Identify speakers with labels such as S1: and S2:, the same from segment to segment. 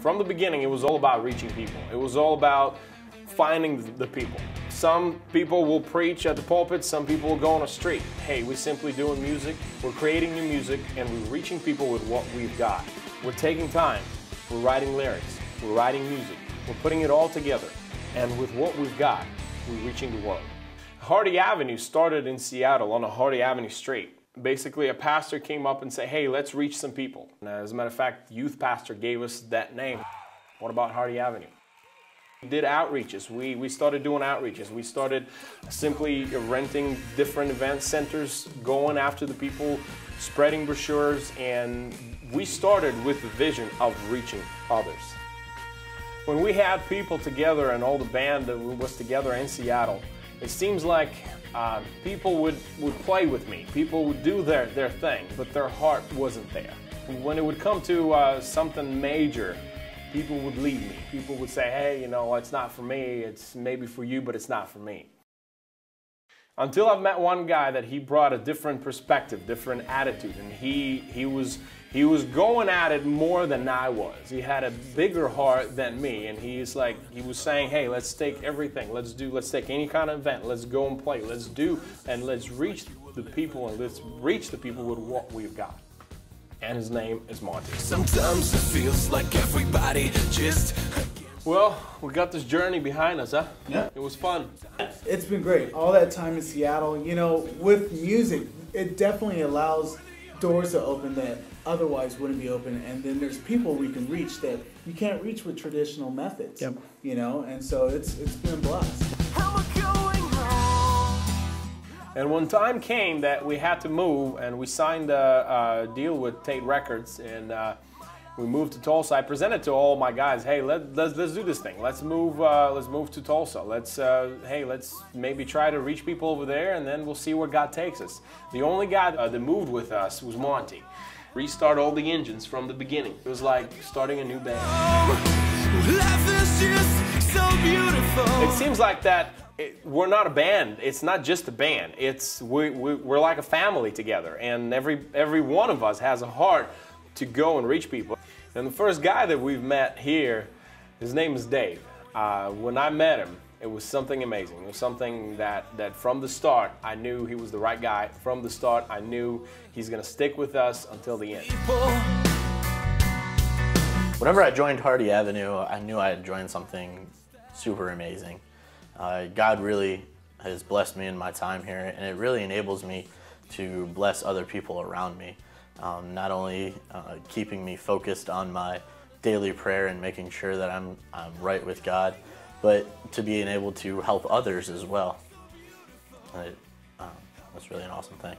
S1: From the beginning, it was all about reaching people. It was all about finding the people. Some people will preach at the pulpit, some people will go on a street. Hey, we're simply doing music, we're creating new music, and we're reaching people with what we've got. We're taking time, we're writing lyrics, we're writing music, we're putting it all together, and with what we've got, we're reaching the world. Hardy Avenue started in Seattle on a Hardy Avenue street. Basically, a pastor came up and said, hey, let's reach some people. And as a matter of fact, the youth pastor gave us that name. What about Hardy Avenue? We did outreaches. We started doing outreaches. We started simply renting different event centers, going after the people, spreading brochures, and we started with the vision of reaching others. When we had people together and all the band that was together in Seattle, it seems like people would play with me. People would do their thing, but their heart wasn't there. When it would come to something major, people would leave me. People would say, hey, you know, it's not for me. It's maybe for you, but it's not for me. Until I've met one guy that he brought a different perspective, different attitude, and he was going at it more than I was. He had a bigger heart than me, and he was saying, hey, let's take everything, let's take any kind of event, let's go and play, let's do, and let's reach the people, and let's reach the people with what we've got. And his name is Monty.
S2: Sometimes it feels like everybody just...
S1: Well, we got this journey behind us, huh?
S3: Yeah.
S1: It was fun.
S3: It's been great. All that time in Seattle, you know, with music, it definitely allows doors to open that otherwise wouldn't be open. And then there's people we can reach that you can't reach with traditional methods.
S4: Yep.
S3: You know, and so it's been a blast.
S1: And when time came that we had to move, and we signed a deal with Tate Records, and we moved to Tulsa. I presented to all my guys, hey, let's do this thing. Let's move to Tulsa. Let's maybe try to reach people over there, and then we'll see where God takes us. The only guy that moved with us was Monty. Restart all the engines from the beginning. It was like starting a new band.
S2: Life is just so beautiful.
S1: It seems like that. We're not a band. It's not just a band. We're like a family together, and every one of us has a heart to go and reach people. And the first guy that we've met here, his name is Dave. When I met him, it was something amazing. It was something that from the start, I knew he was the right guy. From the start, I knew he's gonna stick with us until the end.
S4: Whenever I joined Hardy Avenue, I knew I had joined something super amazing. God really has blessed me in my time here, and it really enables me to bless other people around me. Not only keeping me focused on my daily prayer and making sure that I'm right with God, but to being able to help others as well. That's really an awesome thing.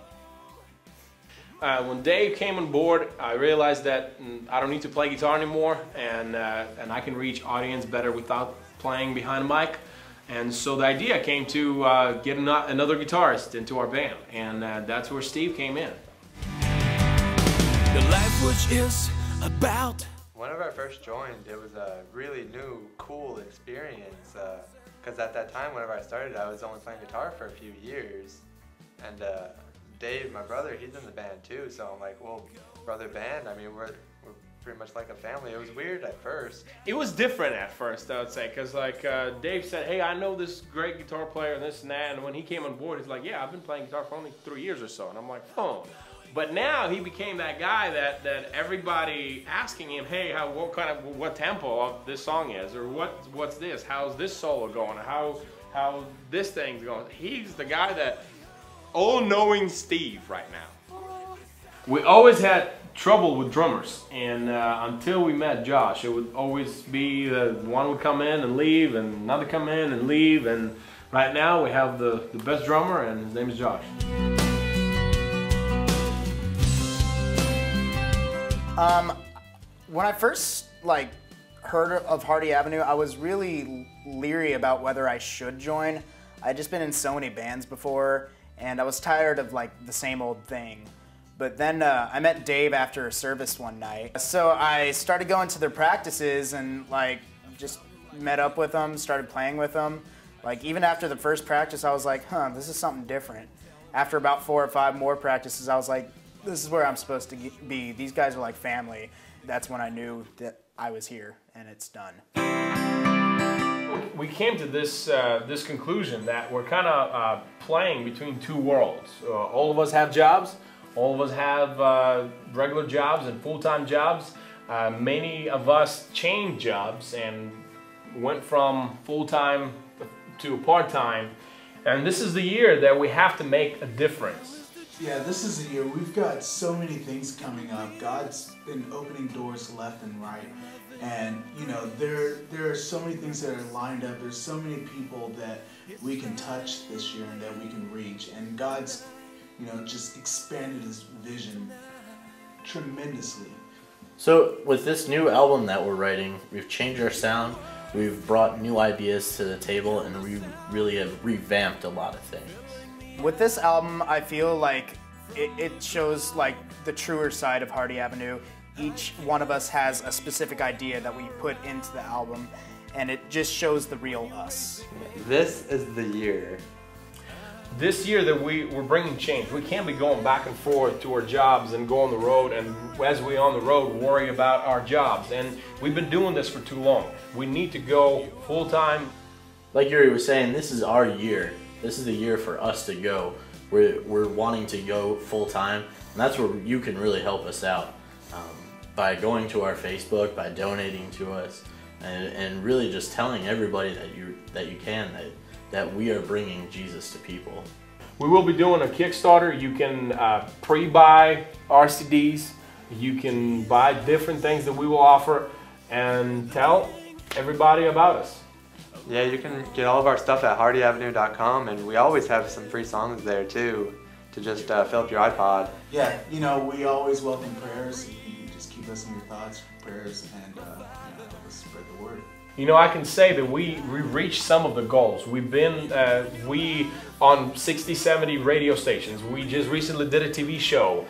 S1: When Dave came on board, I realized that I don't need to play guitar anymore, and I can reach audience better without playing behind a mic. And so the idea came to get another guitarist into our band, and that's where Steve came in.
S2: The life which is about.
S5: Whenever I first joined, it was a really new, cool experience. Because at that time, whenever I started, I was only playing guitar for a few years. And Dave, my brother, he's in the band too. So I'm like, well, brother band, I mean, we're pretty much like a family. It was weird at first.
S1: It was different at first, I would say, because like Dave said, hey, I know this great guitar player and this and that. And when he came on board, he's like, yeah, I've been playing guitar for only 3 years or so. And I'm like, oh. But now he became that guy that everybody asking him, hey, what tempo of this song is, or what's this? How's this solo going? How this thing's going? He's the guy that all-knowing Steve right now. We always had trouble with drummers, and until we met Josh, it would always be that one would come in and leave, and another come in and leave, and right now we have the best drummer, and his name is Josh.
S6: When I first heard of Hardy Avenue, I was really leery about whether I should join. I'd just been in so many bands before, and I was tired of the same old thing. But then I met Dave after a service one night. So I started going to their practices and just met up with them, started playing with them. Even after the first practice, I was like, huh, this is something different. After about 4 or 5 more practices, I was like, this is where I'm supposed to be. These guys are like family. That's when I knew that I was here, and it's done.
S1: We came to this this conclusion that we're kind of playing between two worlds. All of us have jobs. All of us have regular jobs and full-time jobs. Many of us changed jobs and went from full-time to part-time. And this is the year that we have to make a difference.
S3: Yeah, this is the year. We've got so many things coming up. God's been opening doors left and right. And, you know, there are so many things that are lined up. There's so many people that we can touch this year and that we can reach. And God's, you know, just expanded his vision tremendously.
S4: So with this new album that we're writing, we've changed our sound, we've brought new ideas to the table, and we really have revamped a lot of things.
S6: With this album, I feel like it shows like the truer side of Hardy Avenue. Each one of us has a specific idea that we put into the album, and it just shows the real us.
S5: This is the year.
S1: This year that we're bringing change. We can't be going back and forth to our jobs and go on the road, and as we're on the road, worry about our jobs. And we've been doing this for too long. We need to go full-time.
S4: Like Yuri was saying, this is our year. This is the year for us to go. We're wanting to go full-time, and that's where you can really help us out. By going to our Facebook, by donating to us, and really just telling everybody that you can, that we are bringing Jesus to people.
S1: We will be doing a Kickstarter. You can pre-buy our CDs. You can buy different things that we will offer and tell everybody about us.
S5: Yeah, you can get all of our stuff at hardyavenue.com, and we always have some free songs there too, to just fill up your iPod.
S3: Yeah, you know, we always welcome prayers. You can just keep us in your thoughts, prayers, and you know, help us spread the word.
S1: You know, I can say that we reached some of the goals. We've been, on 60, 70 radio stations. We just recently did a TV show.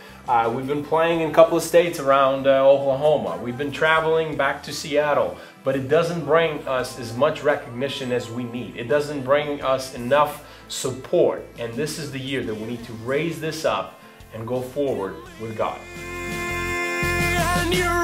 S1: We've been playing in a couple of states around Oklahoma. We've been traveling back to Seattle, but it doesn't bring us as much recognition as we need. It doesn't bring us enough support. And this is the year that we need to raise this up and go forward with God.
S2: And you're